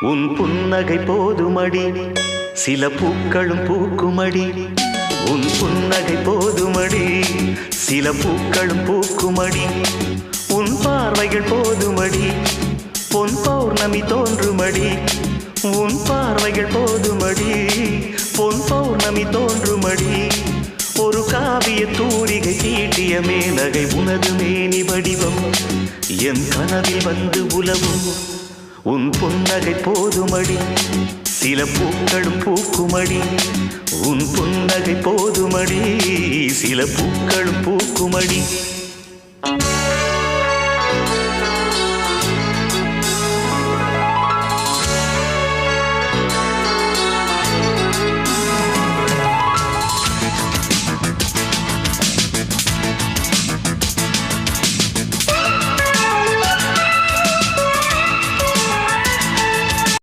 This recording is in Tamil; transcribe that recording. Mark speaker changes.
Speaker 1: உன் புன்னகை போதுமடி சில பூக்களும் பூக்குமடி உன் புன்னகை போதுமடி சில பூக்களும் பூக்குமடி உன் பார்வைகள் போதுமடி பொன் பௌர்ணமி தோன்றுமடி உன் பார்வைகள் போதுமடி பொன் பௌர்ணமி தோன்றுமடி ஒரு காவிய தூரிகை தீட்டிய மேனகை உனது மேனி வடிவம் என் கனவில் வந்து உலவும் உன் புன்னகை போதுமடி சில பூக்களும் பூக்குமடி உன் புன்னகை போதுமடி சில பூக்களும் பூக்குமடி